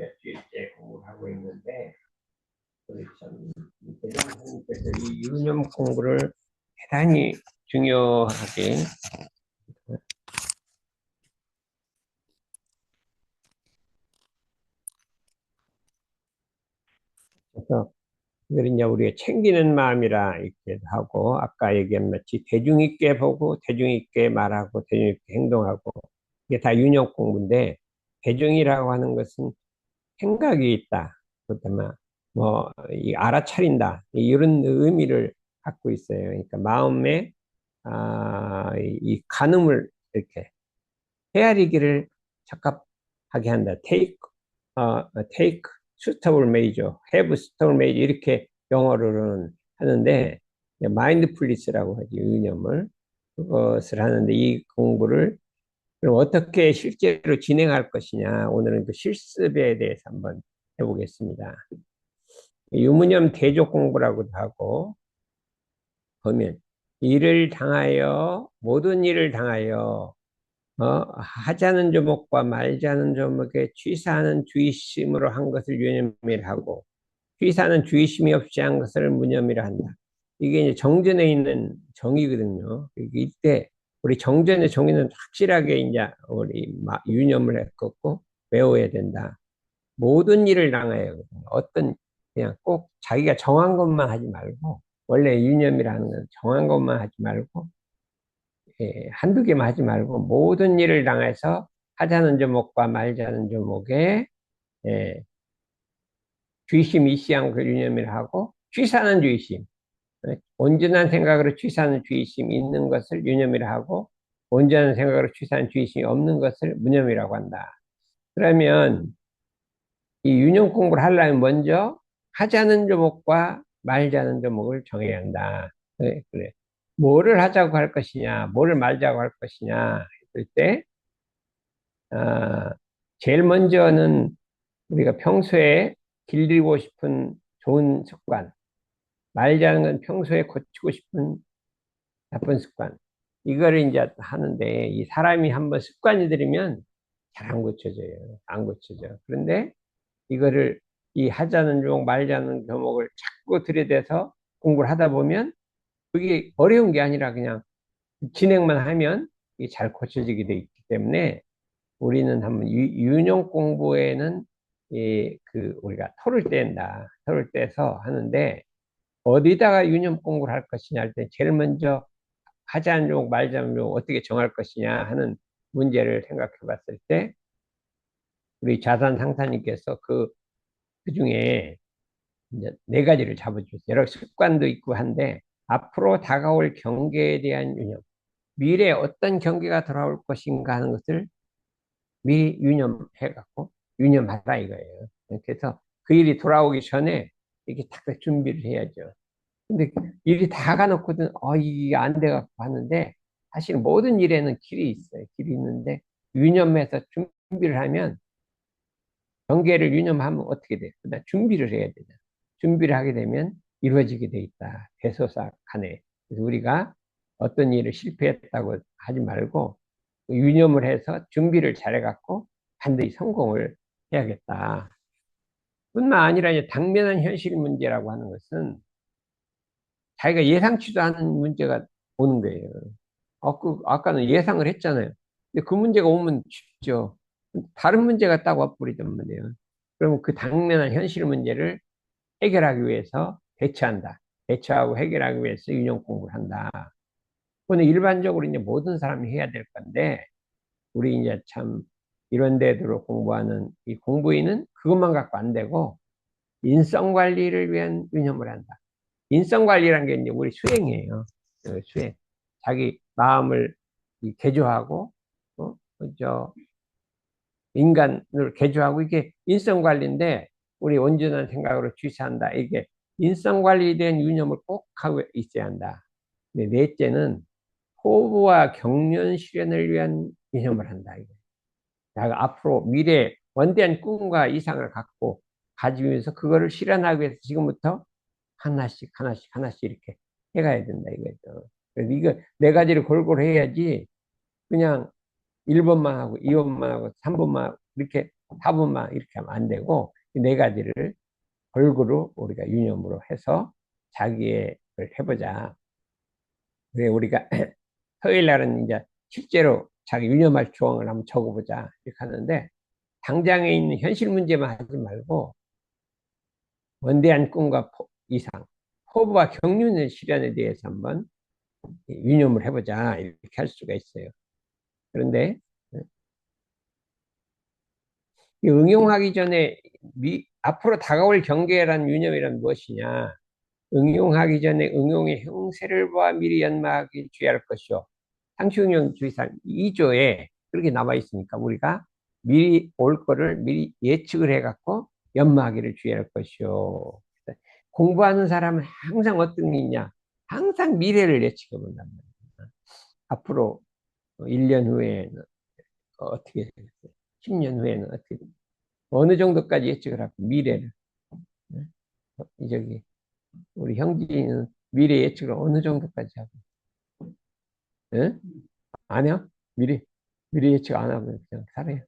몇 주일째 공부를 하고 있는데, 우리 참, 대장님께서 이 유념 공부를 대단히 중요하게, 그래서 이걸 이제 우리가 챙기는 마음이라 이렇게 하고, 아까 얘기한 마치 대중 있게 보고, 대중 있게 말하고, 대중 있게 행동하고, 이게 다 유념 공부인데, 대중이라고 하는 것은 생각이 있다. 그다음에 이 알아차린다. 이런 의미를 갖고 있어요. 그러니까 마음에 이 간음을 이렇게 헤아리기를 적합하게 한다. take suitable measure, have suitable measure 이렇게 영어로는 하는데 마인드풀리스라고 하지 유념을 그것을 하는데 이 공부를 그럼 어떻게 실제로 진행할 것이냐 오늘은 그 실습에 대해서 한번 해보겠습니다. 유무념 대조 공부라고도 하고 보면 일을 당하여 모든 일을 당하여 하자는 조목과 말자는 조목에 취사하는 주의심으로 한 것을 유념이라 하고 취사는 주의심이 없이 한 것을 무념이라 한다. 이게 이제 정전에 있는 정의거든요. 이때 우리 정전의 정의는 확실하게 이제 우리 유념을 했고 외워야 된다. 모든 일을 당하여 어떤 그냥 꼭 자기가 정한 것만 하지 말고 원래 유념이라는 건 정한 것만 하지 말고 한두 개만 하지 말고 모든 일을 당해서 하자는 조목과 말자는 조목에 예, 주의심 이시한 그 유념이라 하고 취사는 주의심 온전한 생각으로 취사하는 주의심이 있는 것을 유념이라 하고 온전한 생각으로 취사하는 주의심이 없는 것을 무념이라고 한다. 그러면 이 유념 공부를 하려면 먼저 하자는 조목과 말자는 조목을 정해야 한다. 그래, 그래. 뭐를 하자고 할 것이냐, 뭐를 말자고 할 것이냐 했을 때 제일 먼저는 우리가 평소에 길들이고 싶은 좋은 습관, 말자는 건 평소에 고치고 싶은 나쁜 습관. 이거를 이제 하는데 이 사람이 한번 습관이 들이면 잘 안 고쳐져요. 안 고쳐져. 그런데 이거를 이 하자는 종 말자는 교목을 자꾸 들이대서 공부를 하다 보면 그게 어려운 게 아니라 그냥 진행만 하면 이게 잘 고쳐지게 돼 있기 때문에 우리는 한번 유형 공부에는 우리가 토를 뗀다. 토를 떼서 하는데 어디다가 유념 공부를 할 것이냐 할 때 제일 먼저 하자는 종 말자는 종 어떻게 정할 것이냐 하는 문제를 생각해 봤을 때 우리 자산 상사님께서 그 중에 이제 네 가지를 잡아주세요. 여러 습관도 있고 한데 앞으로 다가올 경계에 대한 유념, 미래에 어떤 경계가 돌아올 것인가 하는 것을 미리 유념해갖고 유념하라 이거예요. 그래서 그 일이 돌아오기 전에 이렇게 딱 준비를 해야죠. 근데 일이 다 가놓고는 이게 안 돼갖고 하는데 사실 모든 일에는 길이 있어요. 길이 있는데 유념해서 준비를 하면 경계를 유념하면 어떻게 돼요? 그다음 준비를 해야 되죠. 준비를 하게 되면 이루어지게 돼 있다. 대소사간에. 그래서 우리가 어떤 일을 실패했다고 하지 말고 유념을 해서 준비를 잘해갖고 반드시 성공을 해야겠다. 뿐만 아니라 이제 당면한 현실 문제라고 하는 것은 자기가 예상치도 않은 문제가 오는 거예요. 아까는 예상을 했잖아요. 근데 그 문제가 오면 쉽죠. 다른 문제가 딱 와버리단 말이에요. 그러면 그 당면한 현실 문제를 해결하기 위해서 대처한다. 대처하고 해결하기 위해서 유형 공부를 한다. 그거는 일반적으로 이제 모든 사람이 해야 될 건데, 우리 이제 참 이런 데들로 공부하는 이 공부인은 그것만 갖고 안 되고, 인성 관리를 위한 유념을 한다. 인성 관리란 게 이제 우리 수행이에요. 수행. 자기 마음을 개조하고, 저, 인간을 개조하고 이게 인성 관리인데, 우리 온전한 생각으로 취사한다. 이게 인성 관리된 유념을 꼭 하고 있어야 한다. 넷째는 포부와 경륜 실현을 위한 유념을 한다. 이거. 내가 앞으로 미래 원대한 꿈과 이상을 갖고 가지면서 그거를 실현하기 위해서 지금부터 하나씩 하나씩 하나씩 이렇게 해가야 된다 이거죠. 그래서 이거 네 가지를 골고루 해야지 그냥 1번만 하고 2번만 하고 3번만 하고 이렇게 화분만 이렇게 하면 안 되고, 이 네 가지를 골고루 우리가 유념으로 해서 자기의 걸 해보자. 그래, 우리가 토요일 날은 이제 실제로 자기 유념할 조항을 한번 적어보자. 이렇게 하는데, 당장에 있는 현실 문제만 하지 말고, 원대한 꿈과 이상, 포부와 경륜의 실현에 대해서 한번 유념을 해보자. 이렇게 할 수가 있어요. 그런데 응용하기 전에 앞으로 다가올 경계란 유념이란 무엇이냐? 응용하기 전에 응용의 형세를 보아 미리 연마하기 주의할 것이요. 상시응용 주의사 2조에 그렇게 나와 있으니까 우리가 미리 올 거를 미리 예측을 해갖고 연마하기를 주의할 것이요. 공부하는 사람은 항상 어떤 게 있냐? 항상 미래를 예측해 본단 말이야. 앞으로 1년 후에는 어떻게 되겠어요? 10년 후에는 어떻게 되겠어요? 어느 정도까지 예측을 하고 미래를. 네? 저기 우리 형제는 미래 예측을 어느 정도까지 하고, 예? 안 해요? 미래 예측 안 하고 그냥 살아요.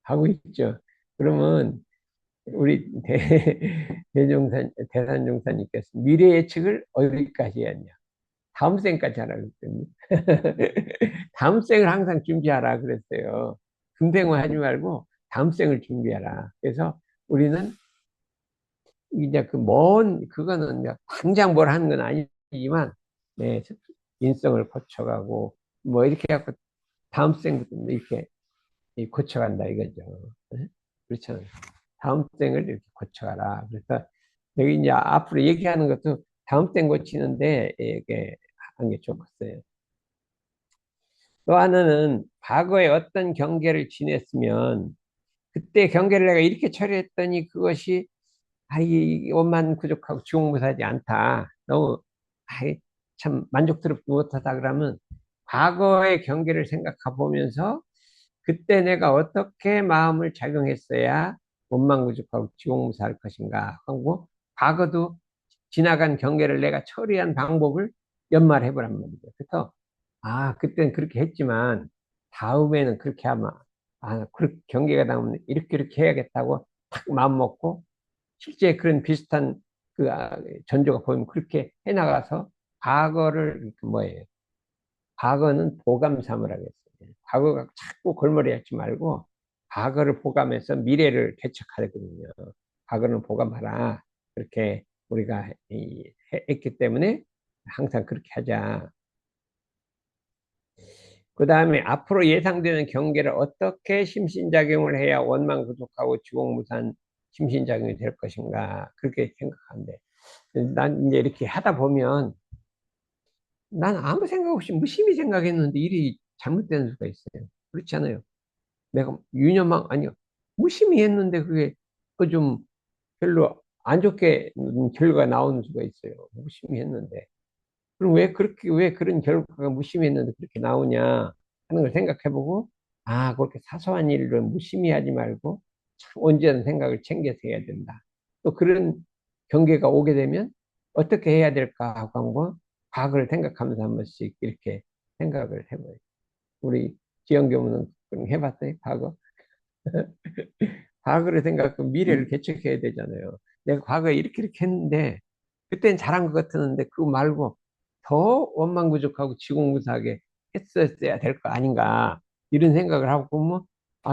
하고 있죠. 그러면 우리 대산종사님께서 미래 예측을 어디까지 했냐? 다음 생까지 하라고 그랬더니 다음 생을 항상 준비하라 그랬어요. 금생만 하지 말고 다음 생을 준비하라. 그래서 우리는 이제 그거는 당장 뭘 하는 건 아니지만, 네, 인성을 고쳐가고, 뭐 이렇게 해갖고 다음 생부터 이렇게 고쳐간다 이거죠. 네? 그렇잖아요. 다음 생을 이렇게 고쳐가라. 그래서 여기 이제 앞으로 얘기하는 것도 다음 생 고치는데 이게 하는 게 좋겠어요. 또 하나는 과거에 어떤 경계를 지냈으면 그때 경계를 내가 이렇게 처리했더니 그것이 이 원만 부족하고 지옥무사하지 않다. 너무 참 만족스럽지 못하다 그러면 과거의 경계를 생각해 보면서 그때 내가 어떻게 마음을 작용했어야 원망부족하고 지옥무사할 것인가 하고 과거도 지나간 경계를 내가 처리한 방법을 연말해 보란 말이죠. 그래서 그때는 그렇게 했지만 다음에는 그렇게 하면 그렇게 경계가 나오면 이렇게 해야겠다고 탁 마음 먹고 실제 그런 비슷한 전조가 보이면 그렇게 해나가서 과거를 뭐예요? 과거는 보감 삼으라고 했어요. 과거가 자꾸 골머리 앓지 말고 과거를 보감해서 미래를 개척하거든요. 과거는 보감하라. 그렇게 우리가 했기 때문에 항상 그렇게 하자. 그 다음에 앞으로 예상되는 경계를 어떻게 심신작용을 해야 원망부족하고 주공무산 심신작용이 될 것인가 그렇게 생각하는데 난 이제 이렇게 하다 보면 난 아무 생각 없이 무심히 생각했는데 일이 잘못되는 수가 있어요. 그렇지 않아요? 내가 유념한 아니요 무심히 했는데 그게 좀 별로 안 좋게 결과가 나오는 수가 있어요. 무심히 했는데 그럼 왜 그런 결과가 무심히 했는데 그렇게 나오냐 하는 걸 생각해보고 그렇게 사소한 일을 무심히 하지 말고 참 온전한 생각을 챙겨서 해야 된다. 또 그런 경계가 오게 되면 어떻게 해야 될까 하고 한번 과거를 생각하면서 한 번씩 이렇게 생각을 해봐요. 우리 지영 교무는 그럼 해봤어요? 과거? 과거를 생각하고 미래를 개척해야 되잖아요. 내가 과거에 이렇게 했는데 그때는 잘한 것 같았는데 그거 말고 더 원망부족하고 지공무사하게 했었어야 될 거 아닌가 이런 생각을 하고 보면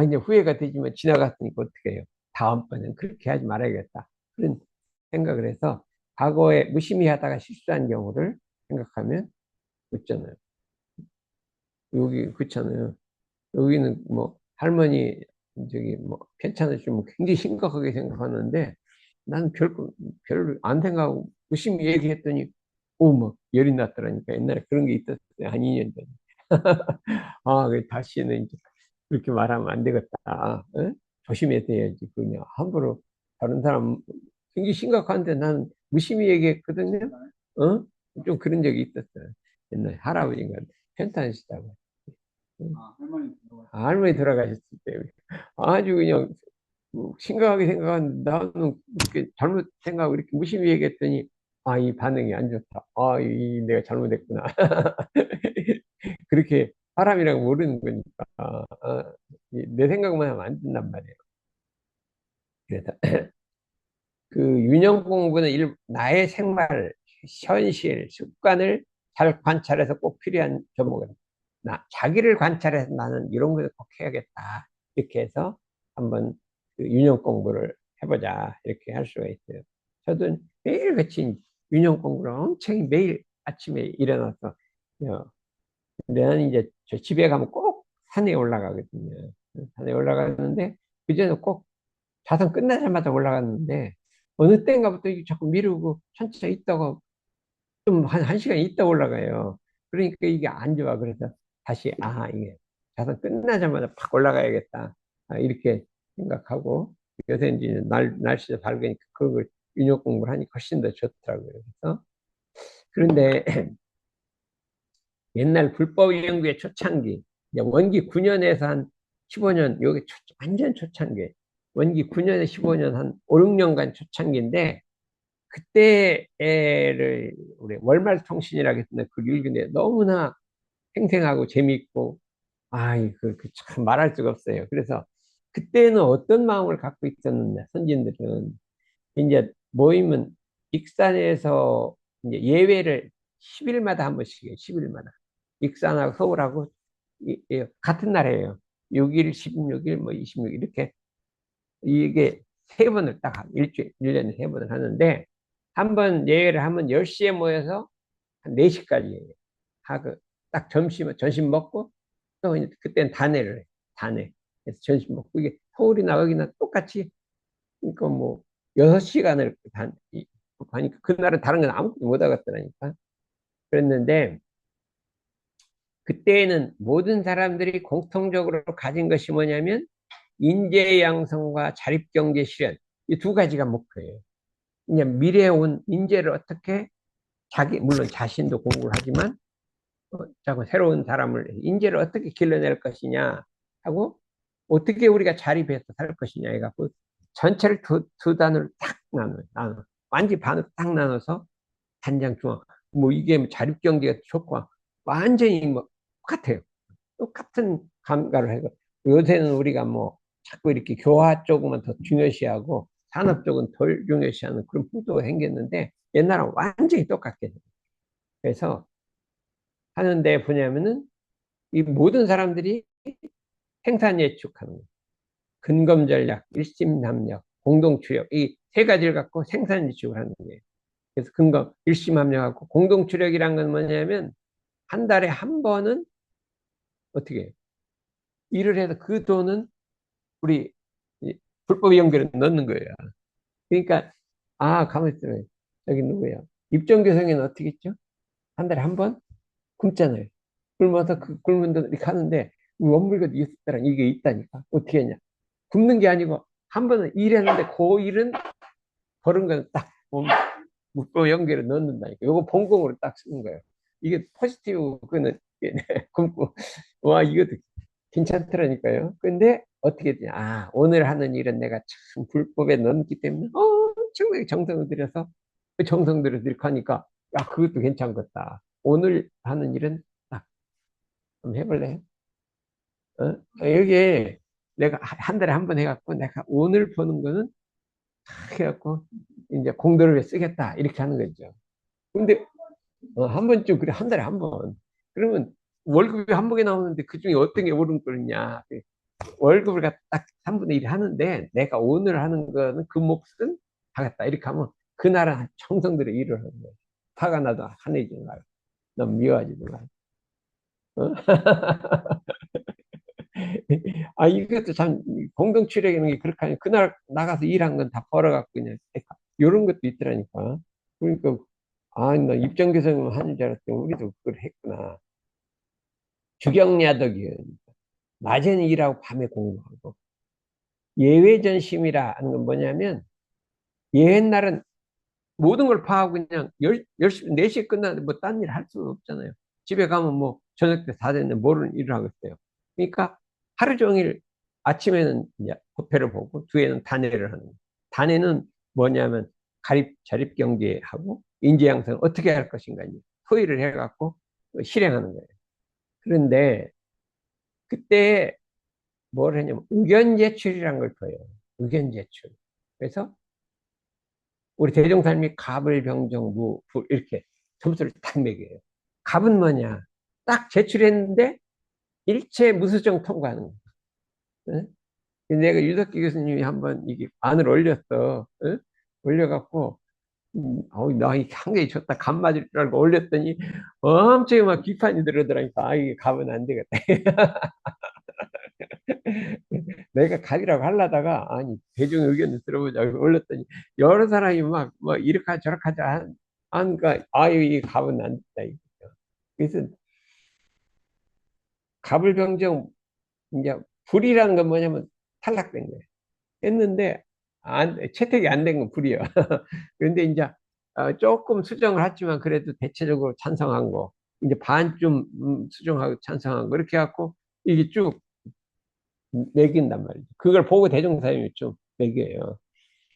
이제 후회가 되지만 지나갔으니까 어떻게 해요. 다음번엔 그렇게 하지 말아야겠다 그런 생각을 해서 과거에 무심히 하다가 실수한 경우를 생각하면 웃잖아요. 여기 그렇잖아요. 여기는 뭐 할머니 저기 뭐 괜찮으시면 굉장히 심각하게 생각하는데 나는 별로 안 생각하고 무심히 얘기했더니 막 열이 났더라니까. 옛날에 그런 게 있었어요. 한 2년 전에. 다시는 이제 그렇게 말하면 안 되겠다. 어? 조심해서 해야지. 그냥 함부로 다른 사람 굉장히 심각한데 나는 무심히 얘기했거든요. 어? 좀 그런 적이 있었어요. 옛날에 할아버지가 편찮으시다고. 할머니 돌아가셨을 때 아주 그냥 심각하게 생각하는데 나는 이렇게 잘못 생각하고 이렇게 무심히 얘기했더니 이 반응이 안 좋다. 내가 잘못했구나. 그렇게 사람이라고 모르는 거니까 내 생각만 하면 안 된단 말이에요. 그래서 그 윤영 공부는 나의 생활, 현실, 습관을 잘 관찰해서 꼭 필요한 종목은 자기를 관찰해서 나는 이런 걸 꼭 해야겠다. 이렇게 해서 한번 그 윤영 공부를 해보자. 이렇게 할 수가 있어요. 저도 매일같이 윤영 공부를 엄청 매일 아침에 일어나서 나는 이제 저 집에 가면 꼭 산에 올라가거든요. 산에 올라가는데 그전에 꼭 자선 끝나자마자 올라갔는데 어느 때인가부터 이게 자꾸 미루고 천천히 있다가 좀 한 시간 있다 올라가요. 그러니까 이게 안 좋아. 그래서 다시 이게 자선 끝나자마자 팍 올라가야겠다. 이렇게 생각하고 요새 이제 날씨가 밝으니까 그걸 윤곽 공부를 하니까 훨씬 더 좋더라고요. 그래서 그런데 옛날 불법 연구의 초창기, 이제 원기 9년에서 한 15년, 여기 완전 초창기, 원기 9년에 15년 한 5, 6년간 초창기인데, 그때를 우리 월말통신이라고 했는데, 그 읽는데 너무나 생생하고 재미있고, 참 말할 수가 없어요. 그래서 그때는 어떤 마음을 갖고 있었느냐, 선진들은. 이제 모이면 익산에서 이제 예외를 10일마다 한 번씩 해요. 10일마다. 익산하고 서울하고 같은 날이에요. 6일, 16일, 뭐 26일 이렇게 이게 세 번을 딱 일주일, 1년에 세 번을 하는데 한 번 예외를 하면 10시에 모여서 한 4시까지 해요. 하고 딱 점심 먹고 또 이제 그때는 단회를 해. 단회. 그래서 점심 먹고 이게 서울이나 여기나 똑같이 그러니까 뭐 6시간을 하니까 그날은 다른 건 아무것도 못 하겠더라니까. 그랬는데 그때는 모든 사람들이 공통적으로 가진 것이 뭐냐면 인재 양성과 자립 경제 실현 이 두 가지가 목표예요. 이제 미래에 온 인재를 어떻게 물론 자신도 공부를 하지만 자꾸 새로운 사람을 인재를 어떻게 길러낼 것이냐 하고 어떻게 우리가 자립해서 살 것이냐 해갖고 전체를 두 단으로 딱 나눠 완전히 반으로 딱 나눠서 단장 중앙 뭐 이게 뭐 자립경제가 좋고 완전히 뭐 똑같아요. 똑같은 감가를 해서 요새는 우리가 뭐 자꾸 이렇게 교화 쪽만 더 중요시하고 산업 쪽은 덜 중요시하는 그런 풍토가 생겼는데 옛날은 완전히 똑같게 돼요. 그래서 하는데 뭐냐면은 이 모든 사람들이 생산 예측하는 거예요. 근검 전략, 일심함력, 공동 추력 이 세 가지를 갖고 생산 예측을 하는 거예요. 그래서 근검, 일심함력하고 공동 추력이란 건 뭐냐면 한 달에 한 번은 어떻게 해요? 일을 해서 그 돈은 우리 불법 연결에 넣는 거예요. 그러니까 가만히 있어요. 여기 누구야? 입정교성에는 어떻게 했죠? 한 달에 한 번 굶잖아요. 굶어서 그 굶은 돈 이렇게 하는데 원물과 있었다랑 이게 있다니까 어떻게 했냐? 굶는 게 아니고 한 번은 일했는데 그 일은 벌은 거는 딱 묶고 연결에 넣는다니까. 요거 본공으로 딱 쓰는 거예요. 이게 포지티브 그는 굶고 와 이것도 괜찮더라니까요. 근데 어떻게 되냐? 오늘 하는 일은 내가 참 불법에 넣기 때문에 엄청나게 정성을 들여서 그 정성 들여서 이렇게 하니까 그것도 괜찮겠다. 오늘 하는 일은 딱 한번 해볼래? 여기에 내가 한 달에 한 번 해갖고 내가 오늘 버는 거는 딱 해갖고 이제 공도를 위해 쓰겠다 이렇게 하는 거죠. 근데 한 번쯤 그래 한 달에 한 번. 그러면 월급이 한 번에 나오는데 그 중에 어떤 게 옳은 거냐? 월급을 갖다 딱 3분의 1 하는데 내가 오늘 하는 거는 그 몫은 하겠다. 이렇게 하면 그날은 청성들의 일을 하는 거예요. 화가 나도 화내지 말고 너무 미워하지도 말고. 어? 이것도 참 공동치료라는 게 그렇게 하니 그날 나가서 일한 건 다 벌어갖고 그냥 이런 것도 있더라니까. 그러니까 나 입정교섭 하는 줄 알았더니 우리도 그걸 했구나. 주경야독이에요. 낮에는 일하고 밤에 공부하고 예외전심이라 는 건 뭐냐면 옛날은 모든 걸 파하고 그냥 4시에 끝나는데 뭐 딴 일 할 수는 없잖아요. 집에 가면 뭐 저녁 때 다 됐는데 뭐를 일을 하겠어요. 그러니까 하루 종일 아침에는 이제 부패를 보고 뒤에는 단회를 하는 거예요. 단회는 뭐냐면 자립 경제하고 인재 양성을 어떻게 할 것인가 이제 토의를 해갖고 실행하는 거예요. 그런데 그때 뭘 했냐면 의견 제출이란 걸 줘요. 의견 제출. 그래서 우리 대종사님이 갑을 병정무 불 이렇게 점수를 딱 매겨요. 갑은 뭐냐? 딱 제출했는데 일체 무수정 통과하는 거야. 응? 내가 유석기 교수님이 한번 이게 안을 올렸어. 응? 올려갖고 나 이게 한개 줬다 간 맞을 줄 알고 올렸더니 엄청 막 비판이 들어오더라니까. 아, 이게 가면 안 되겠다. 내가 가기라고 하려다가 아니 대중 의견을 들어보자고 올렸더니 여러 사람이 막 뭐 이렇게 하자 저렇게 하자 하니까 아유 이게 가면 안 된다 이거죠. 그래서 갑을병정 이제 불이라는 건 뭐냐면 탈락된 거예요. 했는데 채택이 안 된 건 불이야. 그런데 이제 조금 수정을 했지만 그래도 대체적으로 찬성한 거 이제 반쯤 수정하고 찬성한 거 이렇게 해갖고 이게 쭉 매긴단 말이죠. 그걸 보고 대종사님이 좀 매겨요.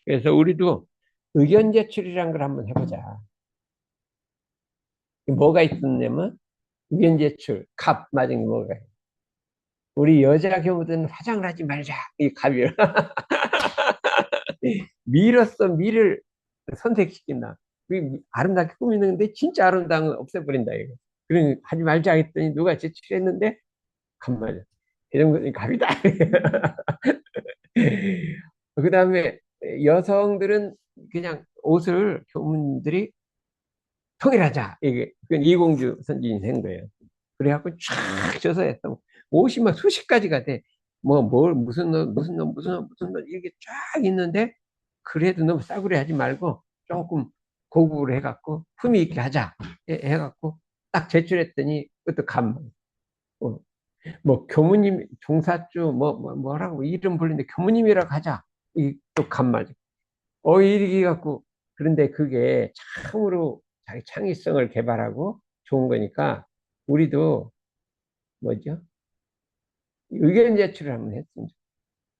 그래서 우리도 의견 제출이란 걸 한번 해보자. 뭐가 있었냐면 의견 제출, 갑 맞은 게 뭐가 있어요. 우리 여자 경우들은 화장을 하지 말자. 이 갑이요. 미로써 미를 선택시킨다. 아름답게 꾸미는데 진짜 아름다운 건 없애버린다. 이거. 그러니 하지 말자 했더니 누가 제출했는데 간말이야. 대종사님 갑이다. 그 다음에 여성들은 그냥 옷을 교문들이 통일하자. 이게 그건 이공주 선진이 된 거예요. 그래갖고 쫙 져서 했던 옷이 막 수십 가지가 돼. 뭐, 뭘, 무슨 놈, 무슨 놈, 무슨 놈, 무슨 놈, 이게 쫙 있는데, 그래도 너무 싸구려 하지 말고, 조금 고급으로 해갖고, 품위 있게 하자. 해갖고, 딱 제출했더니, 그것도 감. 어, 뭐, 교무님, 종사주, 뭐라고 이름 불리는데, 교무님이라고 하자. 이 또 간말. 이렇게 갖고, 그런데 그게 참으로 자기 창의성을 개발하고 좋은 거니까, 우리도, 뭐죠? 의견 제출을 한번 했습니다.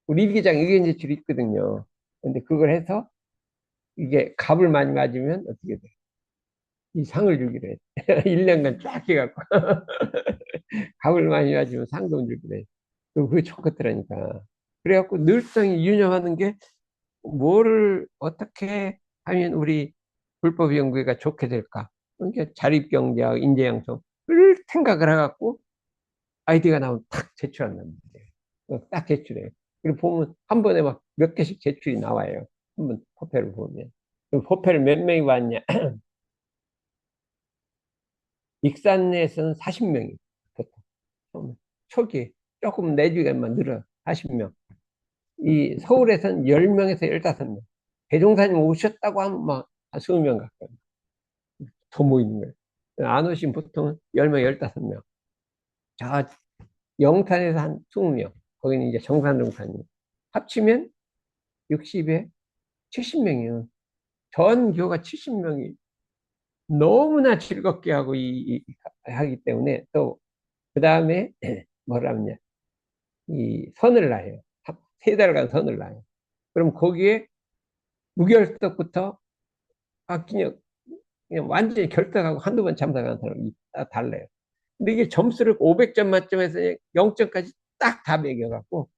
우리 일기장 의견 제출이 있거든요. 근데 그걸 해서 이게 갑을 많이 맞으면 어떻게 돼? 이 상을 주기로 해. 1년간 쫙 해갖고 갑을 많이 맞으면 상도 주기로 해. 그게 좋겠더라니까. 그래갖고 늘상이 유념하는 게 뭐를 어떻게 하면 우리 불법 연구가 좋게 될까? 그러니까 자립경제학, 인재양성을 생각을 해갖고 아이디어가 나오면 탁 제출한단 말이에요. 딱 제출해요. 그리고 보면 한 번에 막 몇 개씩 제출이 나와요. 한번 포패를 보면. 그 포패를 몇 명이 봤냐? 익산에서는 40명이 보통. 초기 조금 내주게만 늘어 40명. 이 서울에서는 10명에서 15명. 대종사님 오셨다고 하면 막 20명 가까이 더 모이는 거예요. 안 오신 보통 10명, 15명. 저 영산에서 한 20명. 거기는 이제 정산동산이. 합치면 60에 70명이요. 전 교가 70명이 너무나 즐겁게 하고 하기 때문에 또 그 다음에 뭐라 하냐 이 선을 놔요. 3달간 선을 놔요. 그럼 거기에 무결석부터 그냥 완전히 결석하고 한두 번 참석한 사람이 다 달라요. 근데 이게 점수를 500점 만점에서 0점까지 딱 다 매겨갖고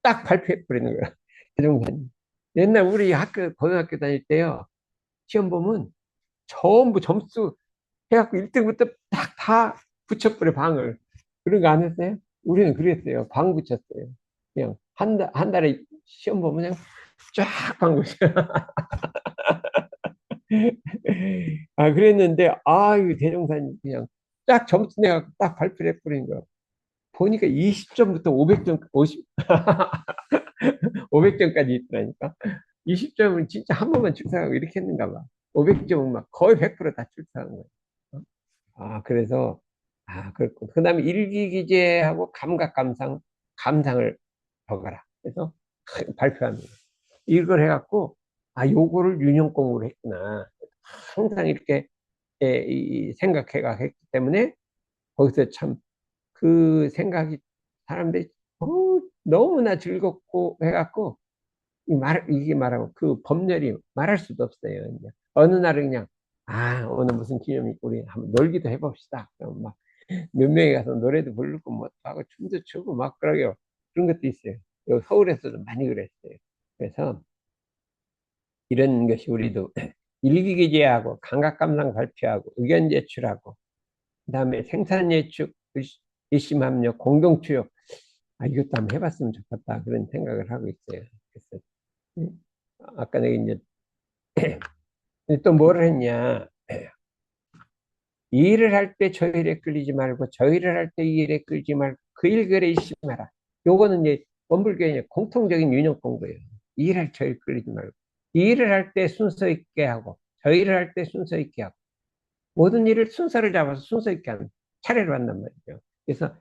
딱 발표해 버리는 거야. 그 정도는. 옛날 우리 고등학교 다닐 때요. 시험 보면 전부 점수 해갖고 1등부터 딱 다 붙여버려, 방을. 그런 거 안 했어요? 우리는 그랬어요. 방 붙였어요. 그냥 한 달에 시험 보면 그냥 쫙 방 붙여. 그랬는데, 이거 대종사님 그냥 딱 점수 내갖고 딱 발표를 해버린 거야. 보니까 20점부터 500점, 50, 500점까지 있더라니까. 20점은 진짜 한 번만 출사하고 이렇게 했는가 봐. 500점은 막 거의 100%다 출사한 거야. 어? 그래서, 그렇고. 그 다음에 일기기재하고 감상을 적어라. 그래서 발표합니다. 이걸 해갖고, 요거를 윤형 공부를 했구나. 항상 이렇게 생각해가 했기 때문에 거기서 참 그 생각이 사람들이 너무나 즐겁고 해갖고 이게 말하고 그 법률이 말할 수도 없어요. 이제 어느 날은 그냥 오늘 무슨 기념이 있고 우리 한번 놀기도 해봅시다. 그럼 막 몇 명이 가서 노래도 부르고 뭐 하고 춤도 추고 막 그러게요. 그런 것도 있어요. 여기 서울에서도 많이 그랬어요. 그래서 이런 것이 우리도 일기기재하고 감각감상 발표하고 의견 제출하고 그다음에 생산 예측, 일심합력, 공동추적. 이것도 한번 해봤으면 좋겠다 그런 생각을 하고 있어요. 그래서 아까 내가 이제 또 뭐를 했냐? 이 일을 할 때 저 일에 끌리지 말고 저 일을 할 때 이 일에 끌지 말고 그 일거래 일심하라. 요거는 이제 원불교의 공통적인 윤영 공부예요. 이 일을 저 일 끌리지 말고 이 일을 할 때 순서 있게 하고 저 일을 할 때 순서 있게 하고 모든 일을 순서를 잡아서 순서 있게 하는 차례를 한단 말이죠. 그래서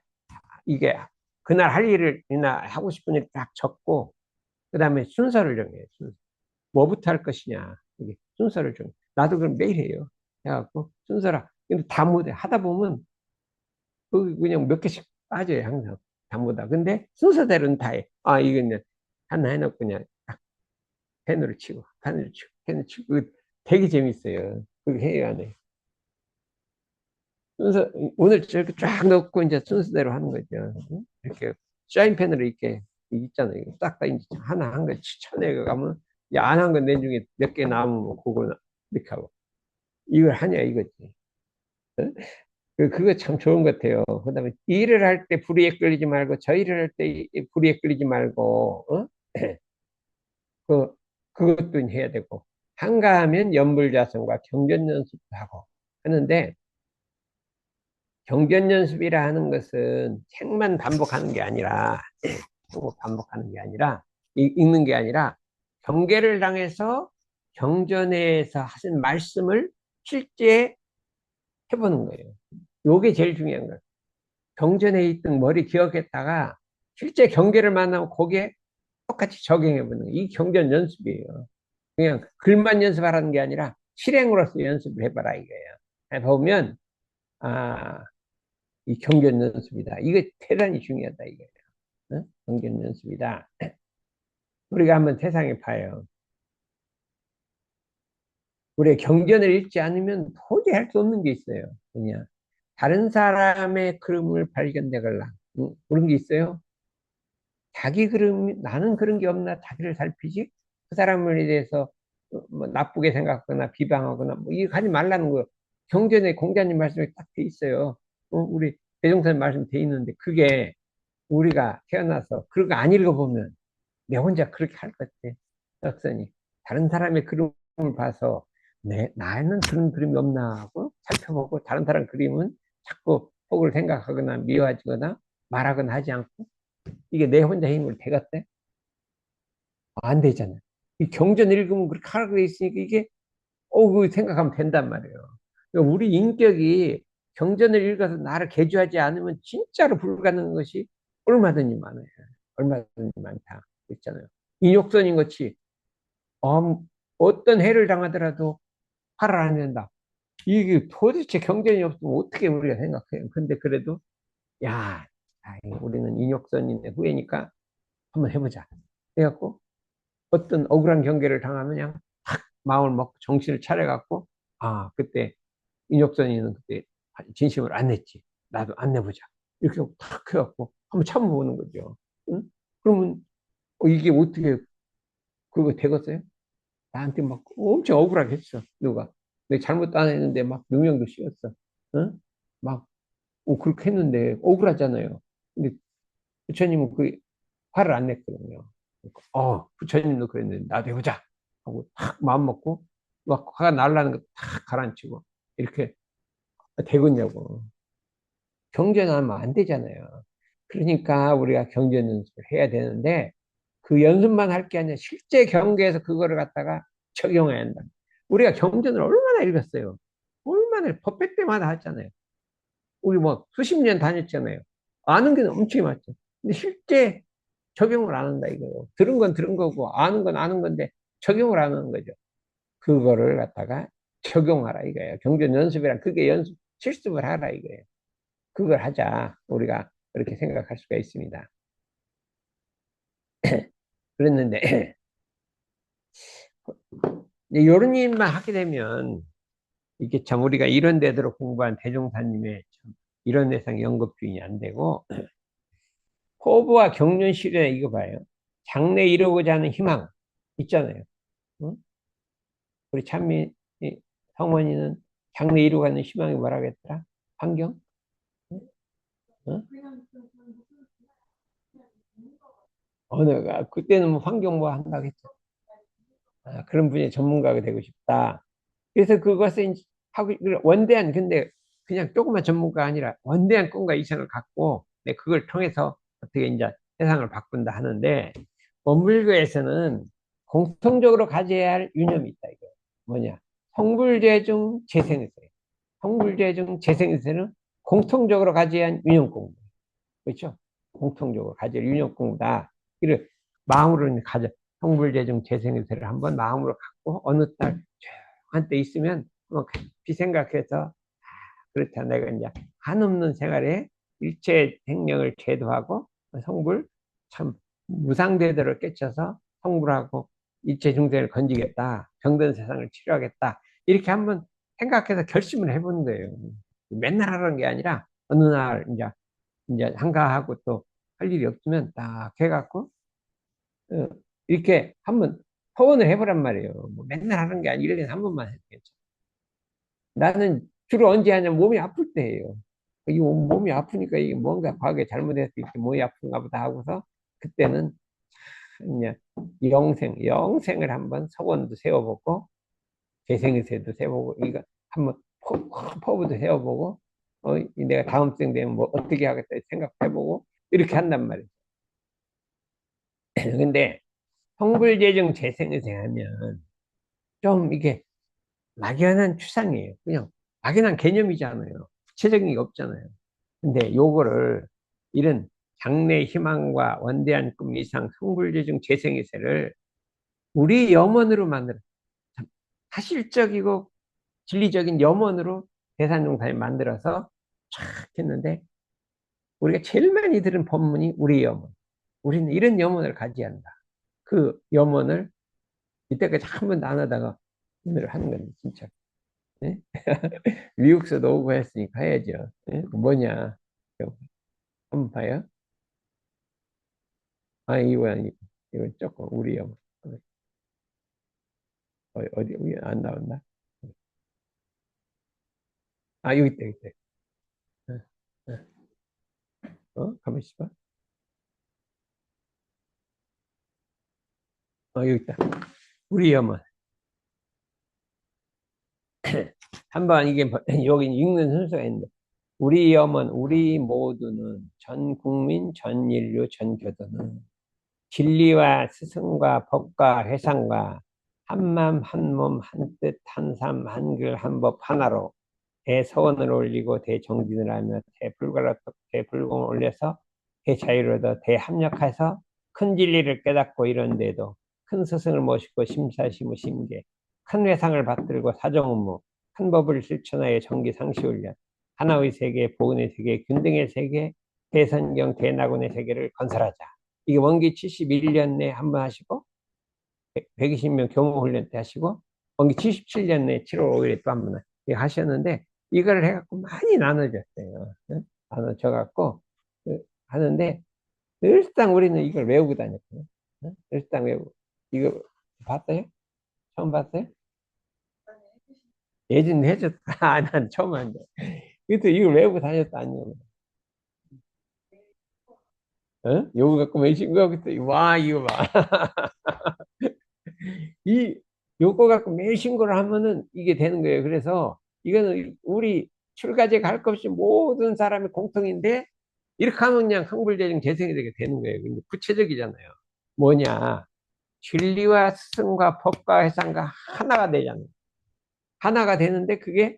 이게 그날 할 일을 이나 하고 싶은 일 딱 적고 그다음에 순서를 정해요. 순서. 뭐부터 할 것이냐 이게 순서를 정해. 나도 그럼 매일 해요. 해갖고 순서라. 근데 다 못해. 하다 보면 그 그냥 몇 개씩 빠져요 항상 다 못하. 근데 순서대로는 다 해. 이거 이제 하나 해놓고 그냥 딱 펜으로 치고 펜으로 치고 펜으로 치고 그거 되게 재밌어요. 그거 해야 안 해. 순서 오늘 저렇게 쫙 넣고 이제 순서대로 하는 거죠. 응? 이렇게 사인펜으로 이렇게 있잖아요. 딱딱 이제 하나 한 거 추천해 가면 안 한 건 내 중에 몇 개 남으면 뭐 그거 이렇게 하고 이걸 하냐 이거지. 응? 그거 참 좋은 것 같아요. 그다음에 일을 할 때 불의에 끌리지 말고 저 일을 할 때 불의에 끌리지 말고 그 그것도 해야 되고 한가하면 연불자성과 경전 연습도 하고 하는데 경전 연습이라 하는 것은 책만 반복하는 게 아니라 반복하는 게 아니라 읽는 게 아니라 경계를 당해서 경전에서 하신 말씀을 실제 해보는 거예요. 요게 제일 중요한 거예요. 경전에 있던 머리 기억했다가 실제 경계를 만나면 거기에 똑같이 적용해보는 거예요. 이 경전 연습이에요. 그냥 글만 연습하라는 게 아니라 실행으로서 연습을 해봐라 이거예요. 해보면 아, 이 경전 연습이다. 이거 대단히 중요하다 이거예요. 응? 경전 연습이다. 우리가 한번 세상에 봐요. 우리가 경전을 읽지 않으면 도저히 할 수 없는 게 있어요. 그냥 다른 사람의 그림을 발견되걸라. 그런 게 있어요. 자기 그림, 나는 그런 게 없나 자기를 살피지? 그 사람에 대해서 뭐 나쁘게 생각하거나 비방하거나 뭐 이거 하지 말라는 거. 경전에 공자님 말씀이 딱 돼 있어요. 우리 대종사님 말씀 돼 있는데 그게 우리가 태어나서 그거 안 읽어보면 내 혼자 그렇게 할 것 같아. 역선이. 다른 사람의 그림을 봐서 나는 그런 그림이 없나 하고 살펴보고 다른 사람 그림은 자꾸 혹을 생각하거나 미워하거나 말하거나 하지 않고 이게 내 혼자 힘으로 되겠대? 안 되잖아. 이 경전 읽으면 그렇게 하라고 돼 있으니까 이게 그 생각하면 된단 말이에요. 그러니까 우리 인격이 경전을 읽어서 나를 개조하지 않으면 진짜로 불가능한 것이 얼마든지 많아요. 얼마든지 많다. 있잖아요. 인욕선인 것이 어떤 해를 당하더라도 화를 안 낸다. 이게 도대체 경전이 없으면 어떻게 우리가 생각해요? 근데 그래도 야, 우리는 인욕선인의 후예니까 한번 해보자. 해갖고 어떤 억울한 경계를 당하면 그냥 확 마음을 먹고 정신을 차려갖고 그때 인욕선이는 그때 진심을 안 냈지. 나도 안 내보자. 이렇게 탁 해갖고 한번 참아보는 거죠. 응? 그러면 이게 어떻게 그거 되겠어요? 나한테 막 엄청 억울하게 했어. 누가 내가 잘못도 안 했는데 막 누명도 씌웠어. 응? 막 그렇게 했는데 억울하잖아요. 근데 부처님은 그 화를 안 냈거든요. 부처님도 그랬는데 나도 해보자 하고 탁 마음 먹고 막 화가 날라는 거 탁 가라앉히고 이렇게 되겠냐고. 경전하면 안 되잖아요. 그러니까 우리가 경전 연습을 해야 되는데 그 연습만 할 게 아니라 실제 경계에서 그거를 갖다가 적용해야 한다. 우리가 경전을 얼마나 읽었어요. 얼마나 법회 때마다 하잖아요. 우리 뭐 수십 년 다녔잖아요. 아는 게 엄청 많죠. 근데 실제 적용을 안 한다 이거예요. 들은 건 들은 거고 아는 건 아는 건데 적용을 안 하는 거죠. 그거를 갖다가 적용하라 이거예요. 경전 연습이란 그게 연습 실습을 하라 이거예요. 그걸 하자 우리가 그렇게 생각할 수가 있습니다. 그랬는데 이런 일만 하게 되면 이게 참 우리가 이런 데대로 공부한 대종사님의 참 이런 데상 연급주의이 안 되고 포부와 경륜 실현에 이거 봐요. 장래 이루고자 하는 희망 있잖아요. 응? 우리 찬미 성원이는 장래 이루가는 희망이 뭐라겠더라? 환경? 어? 언어가 그때는 뭐 환경 뭐 한다고 했죠. 아, 그런 분야의 전문가가 되고 싶다. 그래서 그것을 이제 하고 원대한 근데 그냥 조그만 전문가 아니라 원대한 꿈과 이상을 갖고 그걸 통해서 어떻게 이제 세상을 바꾼다 하는데 원불교에서는 공통적으로 가져야 할 유념이 있다 이거 뭐냐 성불재중 재생세 성불재중 재생세는 공통적으로 가져야 할 유념 공부 그렇죠 공통적으로 가져야 할 유념 공부다 이를 마음으로 가져 성불재중 재생세를 한번 마음으로 갖고 어느 날 한때 있으면 뭐 깊이 생각해서 그렇다 내가 이제 한없는 생활에 일체 생명을 제도하고 성불 참 무상대도를 깨쳐서 성불하고 일체 중생을 건지겠다 병든 세상을 치료하겠다 이렇게 한번 생각해서 결심을 해보는 거예요. 맨날 하는 게 아니라 어느 날 이제 한가하고 또 할 일이 없으면 딱 해갖고 어, 이렇게 한번 허언을 해보란 말이에요. 뭐 맨날 하는 게 아니라 1년에 한 번만 해도 괜찮아. 나는 주로 언제 하냐 몸이 아플 때예요. 이 몸이 아프니까 이게 뭔가 과거에 잘못해서 이렇게 몸이 아픈가 보다 하고서 그때는 그냥 영생을 한번 서원도 세워보고 재생세도 세워보고 이거 한번 포부도 세워보고 내가 다음 생 되면 뭐 어떻게 하겠다 생각해보고 이렇게 한단 말이에요. 근데 성불재정 재생세 하면 좀 이게 막연한 추상이에요. 그냥 막연한 개념이잖아요. 구체적인 게 없잖아요. 근데 요거를 이런 장래 희망과 원대한 꿈 이상 성불재중 재생의세를 우리 염원으로 만들어 사실적이고 진리적인 염원으로 대산종사에 만들어서 쫙 했는데 우리가 제일 많이 들은 법문이 우리 염원. 우리는 이런 염원을 가져야 한다. 그 염원을 이때까지 한 번도 안 하다가 오늘 하는 건데 진짜. 예? 미국서도 오고 했으니까 해야죠. 예? 그 뭐냐? 한번 봐요. 아, 이거 아니고. 이거 조금 우리 염원. 어디, 여기 안 나온다. 아, 여기 있다, 여기 있다. 어, 가만 있어봐. 여기 있다. 우리 염원. 한번 이게, 여기 읽는 순서가 있는데, 우리 염원, 우리 모두는 전 국민, 전 인류, 전 교도는 진리와 스승과 법과 회상과 한맘, 한몸, 한뜻, 한삼, 한글, 한법 하나로 대서원을 올리고 대정진을 하며 대불공을 올려서 대자유를 얻어 대합력해서 큰 진리를 깨닫고 이런 데도 큰 스승을 모시고 심사시무 심계 큰 회상을 받들고 사정업무 큰 법을 실천하여 정기상시훈련 하나의 세계 보은의 세계 균등의 세계 대선경 대나군의 세계를 건설하자 이게 원기 71년 내에 한 번 하시고 120명 경호훈련 때 하시고 원기 77년 내 7월 5일에 또 한 번 하셨는데 이걸 해갖고 많이 나눠졌어요. 응? 나눠져갖고 하는데 늘상 우리는 이걸 외우고 다녔거든요. 응? 늘상 외우고 이거 봤어요? 처음 봤어요? 예전 해줬다. 아, 난 처음 한데. 그래도 이걸 외우고 다녔다 아니요. 어? 요거 갖고 외신 거 그때 와 이거 봐. 이 요거 갖고 매일 신고를 하면은 이게 되는 거예요. 그래서 이거는 우리 출가제가 할 것 없이 모든 사람이 공통인데 이렇게 하면 그냥 항불재정 재생이 되게 되는 거예요. 근데 구체적이잖아요. 뭐냐? 진리와 스승과 법과 해상과 하나가 되잖아요. 하나가 되는데 그게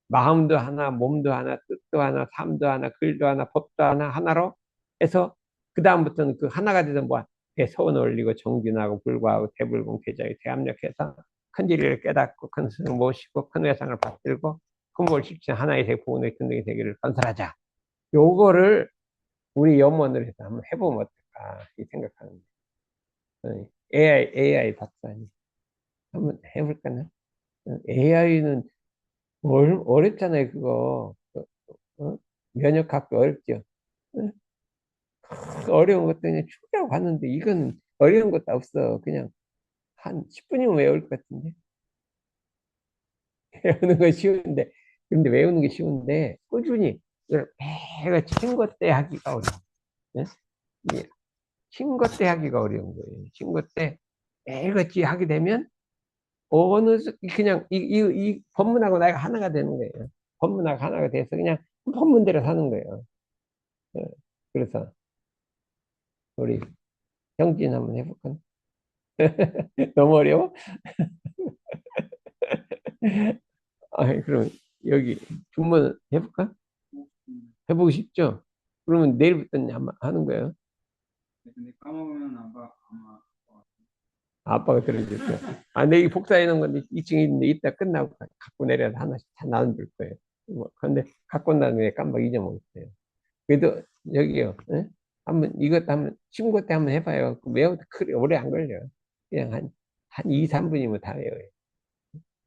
마음도 하나, 몸도 하나, 뜻도 하나, 삶도 하나, 글도 하나, 법도 하나, 하나로 해서 그다음부터는 그 하나가 되던 뭐 대서원 올리고 정진하고 불구하고 대불공 대자유 대합력해서 큰 진리를 깨닫고 큰 스승을 모시고 큰 회상을 받들고 큰뭘 실천 하나의 세계 보훈의 근등의 세계를 건설하자. 요거를 우리 염원을 해서 한번 해보면 어떨까 이 생각하는데 AI 박사님 한번 해볼까나? AI는 어렵잖아요 그거 어? 면역학도 어렵죠. 어? 어려운 것도 그냥 추구하고 갔는데 이건 어려운 것도 없어. 그냥 한 10분이면 외울 것 같은데. 외우는 건 쉬운데, 근데 외우는 게 쉬운데, 꾸준히, 이걸 매일 친구 때 하기가 어려워. 예? 이 친구 때 하기가 어려운 거예요. 친구 때 매일같이 하게 되면, 그냥 이 법문하고 나가 하나가 되는 거예요. 법문하고 하나가 돼서 그냥 법문대로 사는 거예요. 예. 그래서, 우리 형진 한번 해볼까? 너무 어려워? 그럼 여기 주문 해볼까? 해보고 싶죠? 그러면 내일부터 한번 하는 거예요. 근데 까먹으면 아마 아빠가 들어줬어. 내일 복사해 놓은 건데 2층에 있는데 이따 끝나고 갖고 내려서 하나씩 다 나눠줄 거예요. 근데 갖고 난 후에 깜빡 잊어먹었어요. 그래도 여기요. 예? 한번 이것도 한번 친구 때 한번 해봐요. 외우도 그리 오래 안 걸려요. 그냥 한 2, 3분이면 다 외워요.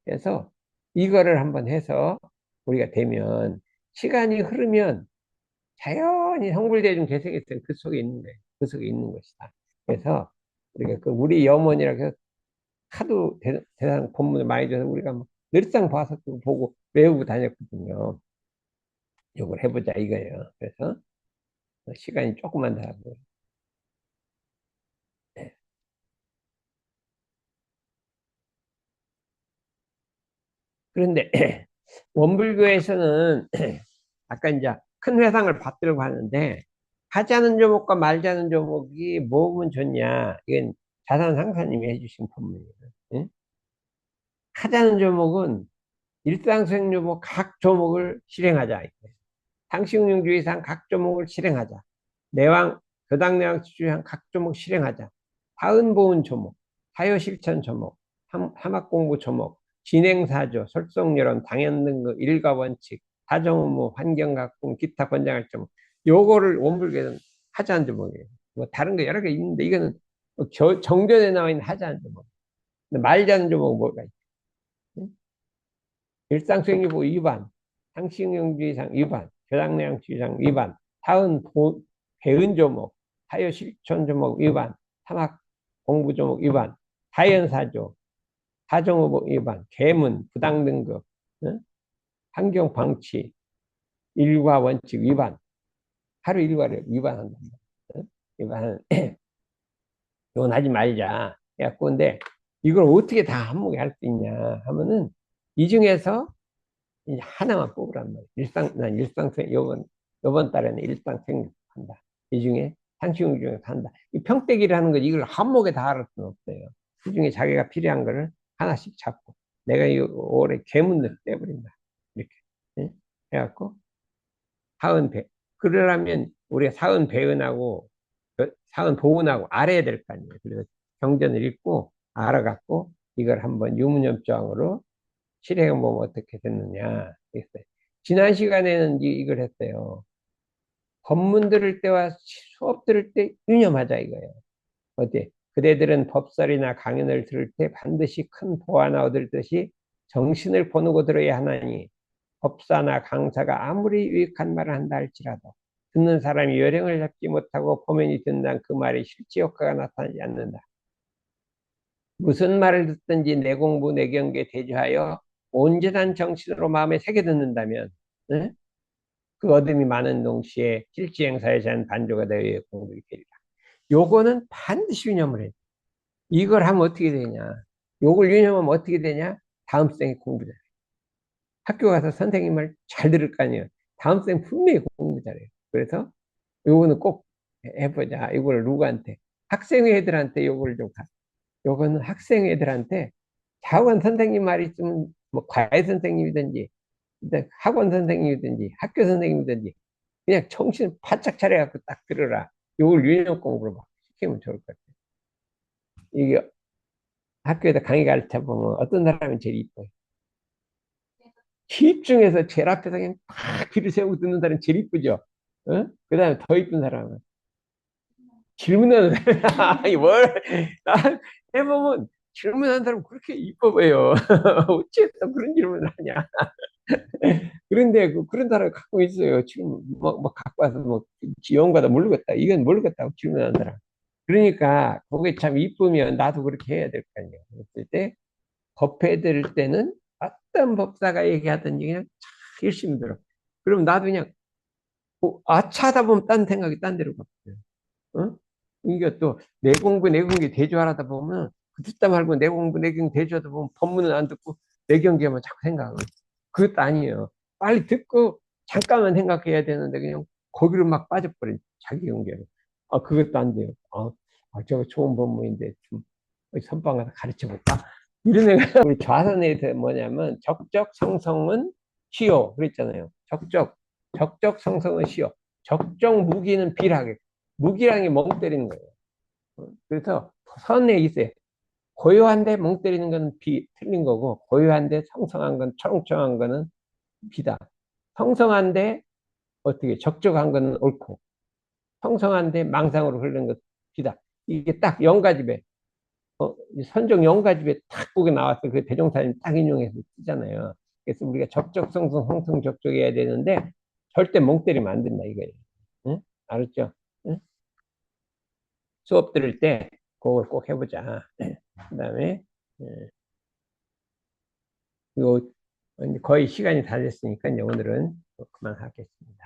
그래서 이거를 한번 해서 우리가 되면 시간이 흐르면 자연히 성불대중 개세계성 그 속에 있는 거예요. 그 속에 있는 것이다. 그래서 우리가 그 우리 염원이라고 해서 하도 대단한 본문을 많이 줘서 우리가 뭐 늘상 봐서 그거 보고 외우고 다녔거든요. 이걸 해보자 이거예요. 그래서 시간이 조금만 더 하고. 네. 그런데 원불교에서는 아까 이제 큰 회상을 받들고 하는데 하자는 조목과 말자는 조목이 뭐면 좋냐? 이건 자산 상사님이 해주신 법문이에요. 예? 하자는 조목은 일상생조목 각 조목을 실행하자. 상식용주의상 각 조목을 실행하자. 내왕, 교당내왕 주의상 각 조목 실행하자. 하은보은 조목, 사효실천 조목, 함학공부 조목, 진행사조, 설속여론, 당연등급, 일가원칙, 사정의무, 환경각공, 기타 권장할 조목. 요거를 원불교는 하자는 조목이에요. 뭐 다른 거 여러 개 있는데 이거는 정전에 나와 있는 하자는 조목. 말자는 조목은 뭐가 있지? 일상생리보 위반, 상식용주의상 위반, 교당내양주의상 위반, 배은조목, 사유실천조목 위반, 사막 공부조목 위반, 자연사조, 사정의무 위반, 계문, 부당등급, 응? 환경방치, 일과원칙 위반, 하루 일과를 위반한다. 응? 위반, 이건 하지 말자. 해갖고, 근데 이걸 어떻게 다 한목에 할 수 있냐 하면은 이 중에서 이제 하나만 뽑으란 말이야. 난 요번 달에는 일상생육 한다. 이 중에 상식용 중에서 한다. 이 평대기를 하는 거지, 이걸 한목에 다 할 수는 없어요. 그 중에 자기가 필요한 거를 하나씩 잡고, 내가 이 올해 계문을 떼버린다. 이렇게. 예? 해갖고, 사은배. 그러려면 우리가 사은배은하고, 사은보은하고 알아야 될 거 아니에요. 그래서 경전을 읽고, 알아갖고, 이걸 한번 유문염조항으로 실행해보면 어떻게 됐느냐 했어요. 지난 시간에는 이걸 했어요. 법문 들을 때와 수업 들을 때 유념하자 이거예요. 어때? 그대들은 법설이나 강연을 들을 때 반드시 큰 보화나 얻을 듯이 정신을 보내고 들어야 하나니, 법사나 강사가 아무리 유익한 말을 한다 할지라도 듣는 사람이 요령을 잡지 못하고 포면이 든다는 그 말이 실제 효과가 나타나지 않는다. 무슨 말을 듣든지 내 공부, 내 경계에 대조하여 온전한 정신으로 마음에 새겨 듣는다면, 응? 그 얻음이 많은 동시에 실지 행사에 대한 반조가 되어 공부이 되리라. 요거는 반드시 유념을 해. 이걸 하면 어떻게 되냐? 요걸 유념하면 어떻게 되냐? 다음 생에 공부 잘해. 학교 가서 선생님 말 잘 들을 거 아니에요. 다음 생 분명히 공부 잘해요. 그래서 요거는 꼭 해보자. 이걸 누구한테? 학생 애들한테 요걸 좀 요거는 학생 애들한테 학원 선생님 말이 있으면 뭐 과외 선생님이든지 학원 선생님이든지 학교 선생님이든지 그냥 정신 바짝 차려갖고 딱 들으라. 요걸 유형 공부로 막 시키면 좋을 것 같아요. 이게 학교에서 강의 가르쳐 보면 어떤 사람이 제일 이뻐요? 기입 중에서 제일 앞에서 그냥 딱 귀를 세우고 듣는 사람이 제일 이쁘죠? 어? 그 다음에 더 이쁜 사람은 질문하는 사람. 아니 뭘 해보면 질문하는 사람 그렇게 이뻐 보여. 어째 또 그런 질문을 하냐. 그런데 그런 사람이 갖고 있어요. 지금 뭐 갖고 와서 뭐 지원과다 모르겠다. 이건 모르겠다고 질문하는 사람. 그러니까 그게 참 이쁘면 나도 그렇게 해야 될 거 아니에요. 그랬을 때 법회 들을 때는 어떤 법사가 얘기하든지 그냥 참 열심히 들어. 그럼 나도 그냥 아차 하다 보면 딴 생각이 딴 데로 가거든. 어? 이게 또 내 공부 대조하다 보면 그 듣다 말고 내 공부 내 경기 대조하다 보면 법문은 안 듣고 내 경기만 자꾸 생각을. 그것도 아니에요. 빨리 듣고 잠깐만 생각해야 되는데 그냥 거기로 막 빠져버린 자기 경계로. 아 그것도 안 돼요. 저거 좋은 법문인데 좀 선방 가서 가르쳐 볼까? 이런 애가 우리 좌선에서 뭐냐면 적적 성성은 시효 그랬잖아요. 적적 성성은 시효. 적정 무기는 비락에 무기랑이 멍 때리는 거예요. 그래서 선에 있어요. 고요한데 멍 때리는 건 틀린 거고, 고요한데 성성한 건, 초롱초롱한 거는 비다. 성성한데 어떻게 적적한 거는 옳고, 성성한데 망상으로 흐르는 건 비다. 이게 딱 영가집에, 선정 영가집에 딱 그게 나왔어. 그 대종사님 딱 인용해서 쓰잖아요. 그래서 우리가 적적성성, 성성적적해야 되는데, 절대 멍 때리면 안 된다, 이거예요. 응? 알았죠? 응? 수업 들을 때 그걸 꼭 해보자. 그다음에 이거 거의 시간이 다 됐으니까 이제 오늘은 그만하겠습니다.